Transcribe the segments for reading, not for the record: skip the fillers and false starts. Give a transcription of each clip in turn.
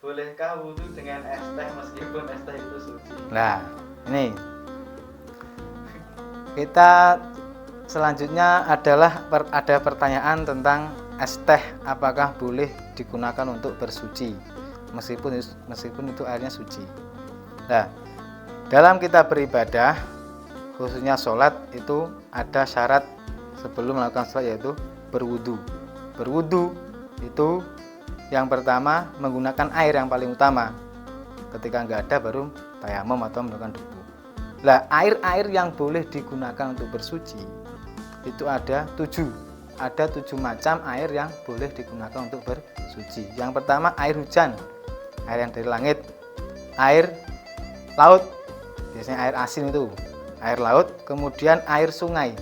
bolehkah wudhu dengan es teh meskipun es teh itu suci? Nah, ini kita selanjutnya adalah ada pertanyaan tentang es teh apakah boleh digunakan untuk bersuci meskipun itu airnya suci. Nah, dalam kita beribadah khususnya sholat itu ada syarat sebelum melakukan sholat yaitu berwudu. Berwudu itu yang pertama menggunakan air yang paling utama. Ketika nggak ada baru tayamum atau menggunakan debu. Nah, air-air yang boleh digunakan untuk bersuci itu ada 7. Ada 7 macam air yang boleh digunakan untuk bersuci. Yang pertama air hujan, air yang dari langit. Air laut, biasanya air asin itu, air laut. Kemudian air sungai,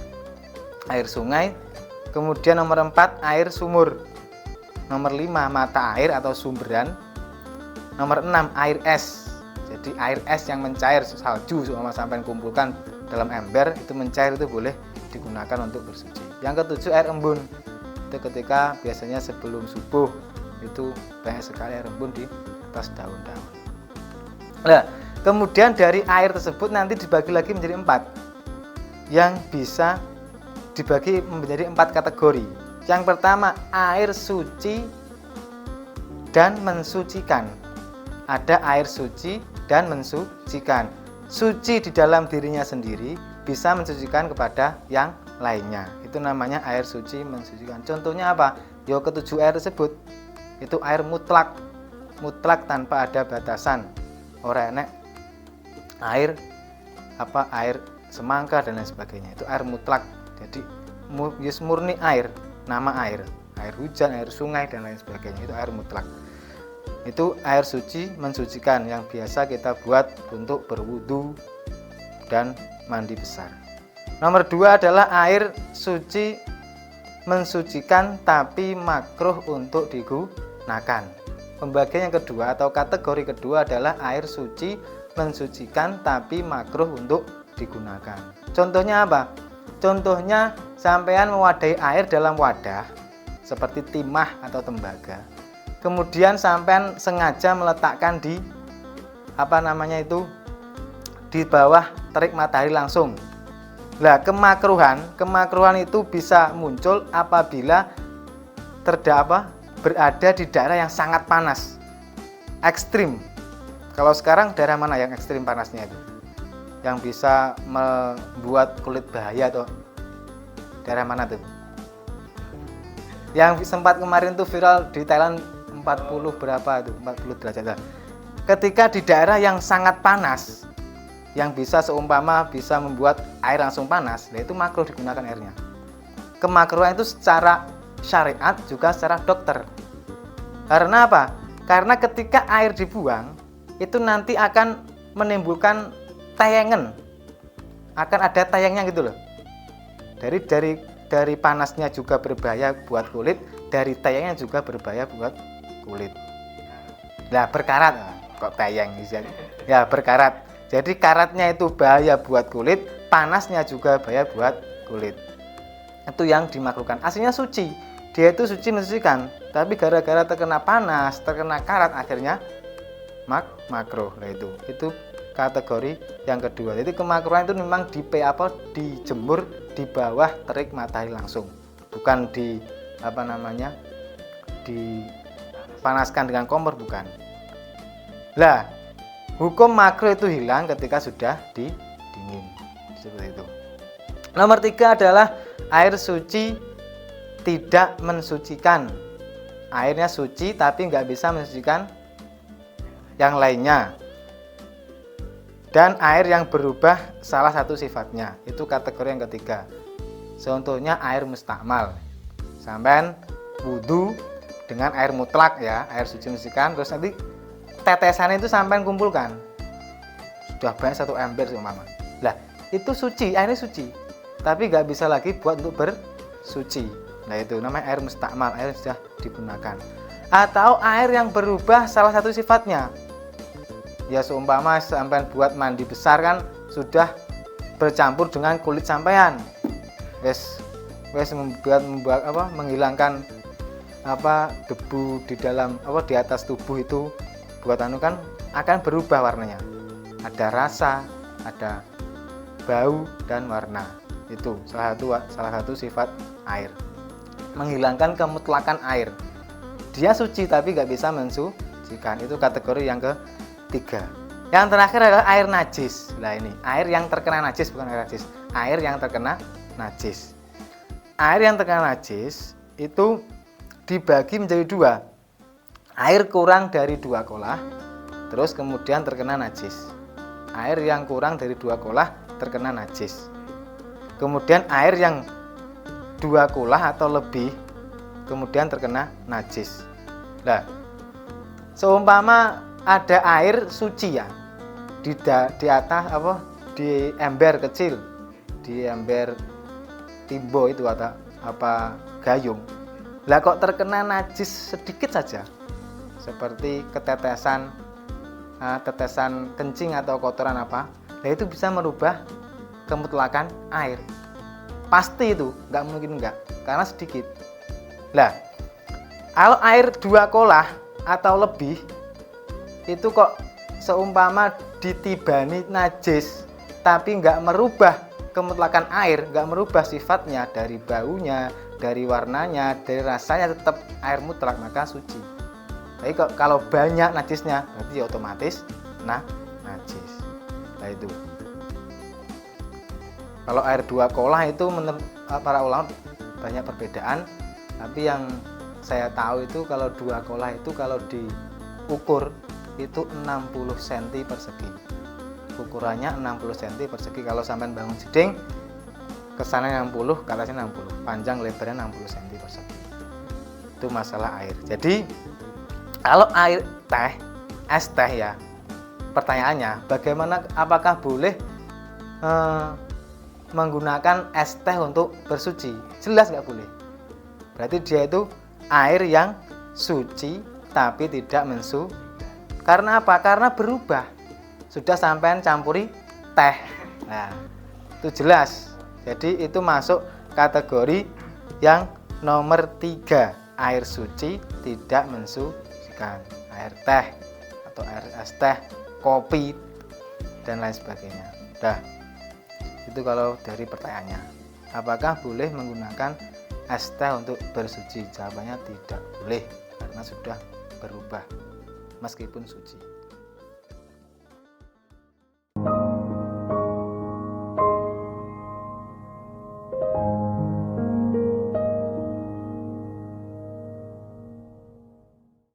kemudian nomor 4 air sumur, nomor 5 mata air atau sumberan, nomor 6 air es. Jadi air es yang mencair, salju sampai kumpulkan dalam ember itu mencair, itu boleh digunakan untuk bersuci. Yang ketujuh air embun, itu ketika biasanya sebelum subuh itu banyak sekali air embun di atas daun-daun. Nah, kemudian dari air tersebut nanti dibagi lagi menjadi 4 yang bisa dibagi menjadi 4 kategori. Yang pertama air suci dan mensucikan. Ada air suci dan mensucikan. Suci di dalam dirinya sendiri, bisa mensucikan kepada yang lainnya. Itu namanya air suci mensucikan. Contohnya apa? Yo, ketujuh air tersebut itu air mutlak tanpa ada batasan. Ora enek air air semangka dan lain sebagainya. Itu air mutlak. Jadi murni air, nama air hujan, air sungai dan lain sebagainya. Itu air mutlak. Itu air suci mensucikan yang biasa kita buat untuk berwudu dan mandi besar. Nomor 2 adalah air suci mensucikan tapi makruh untuk digunakan. Pembagian yang kedua atau kategori kedua adalah air suci mensucikan tapi makruh untuk digunakan. Contohnya apa? Contohnya sampean mewadahi air dalam wadah seperti timah atau tembaga. Kemudian sampean sengaja meletakkan di di bawah terik matahari langsung. Nah, kemakruhan itu bisa muncul apabila berada di daerah yang sangat panas, ekstrim. Kalau sekarang daerah mana yang ekstrim panasnya itu? Yang bisa membuat kulit bahaya atau daerah mana tuh? Yang sempat kemarin tuh viral di Thailand 40 berapa itu? 40 derajat. Ketika di daerah yang sangat panas, yang bisa seumpama bisa membuat air langsung panas, nah itu makruh digunakan airnya. Kemakruhan itu secara syariat juga secara dokter. Karena apa? Karena ketika air dibuang, itu nanti akan menimbulkan tayangan. Akan ada tayangnya gitu loh. Dari panasnya juga berbahaya buat kulit, dari tayangnya juga berbahaya buat kulit. Nah, berkarat kok tayang ya, berkarat. Jadi karatnya itu bahaya buat kulit, panasnya juga bahaya buat kulit. Itu yang dimakruhkan. Aslinya suci, dia itu suci mensucikan, tapi gara-gara terkena panas, terkena karat, akhirnya makruh. Nah, itu kategori yang kedua. Jadi kemakruhan itu memang dijemur di bawah terik matahari langsung, bukan dipanaskan dengan kompor, bukan. Lah, hukum makruh itu hilang ketika sudah dingin. Seperti itu. Nomor 3 adalah air suci tidak mensucikan. Airnya suci tapi nggak bisa mensucikan yang lainnya. Dan air yang berubah salah satu sifatnya. Itu kategori yang ketiga. Contohnya air mustakmal. Sampai wudu dengan air mutlak ya, air suci mensucikan, terus nanti tetesan itu sampai kumpulkan. Sudah banyak satu ember seumpama. Lah, itu suci, airnya suci. Tapi nggak bisa lagi buat untuk bersuci. Nah, itu namanya air mustakmal, air yang sudah digunakan. Atau air yang berubah salah satu sifatnya. Ya seumpama sampai buat mandi besar kan sudah bercampur dengan kulit sampean. Menghilangkan debu di dalam di atas tubuh itu buat anu kan akan berubah warnanya. Ada rasa, ada bau dan warna. Itu salah satu sifat air. Menghilangkan kemutlakan air. Dia suci tapi nggak bisa mensucikan. Itu kategori yang ketiga. Yang terakhir adalah air najis. Nah ini air yang terkena najis, bukan air najis. Air yang terkena najis. Air yang terkena najis itu dibagi menjadi dua. Air kurang dari 2 kolah, terus kemudian terkena najis. Air yang kurang dari 2 kolah terkena najis. Kemudian air yang 2 kolah atau lebih kemudian terkena najis. Nah, seumpama ada air suci ya di atas di ember kecil, di ember timbo itu atau gayung. Lah kok terkena najis sedikit saja, seperti tetesan kencing atau kotoran nah itu bisa merubah kemutlakan air. Pasti itu, nggak mungkin enggak, karena sedikit. Lah, kalau air 2 kolah atau lebih itu kok seumpama ditibani najis tapi nggak merubah kemutlakan air, nggak merubah sifatnya, dari baunya, dari warnanya, dari rasanya, tetap air mutlak, maka suci. Tapi kalau banyak najisnya berarti otomatis najis. Nah itu. Kalau air 2 kolah itu menurut para ulama banyak perbedaan, tapi yang saya tahu itu kalau 2 kolah itu kalau diukur itu 60 cm persegi. Ukurannya 60 cm persegi. Kalau sampai bangun jeding kesana 60, ke atasnya 60, panjang lebarnya 60 cm persegi. Itu masalah air. Jadi kalau air teh, es teh ya, pertanyaannya bagaimana, apakah boleh menggunakan es teh untuk bersuci? Jelas nggak boleh. Berarti dia itu air yang suci tapi tidak mensuci. Karena apa? Karena berubah. Sudah sampean campuri teh. Nah, itu jelas. Jadi itu masuk kategori yang nomor 3, air suci tidak mensucikan. Air teh atau air es teh, kopi dan lain sebagainya. Dah. Itu kalau dari pertanyaannya. Apakah boleh menggunakan es teh untuk bersuci? Jawabannya tidak boleh karena sudah berubah meskipun suci.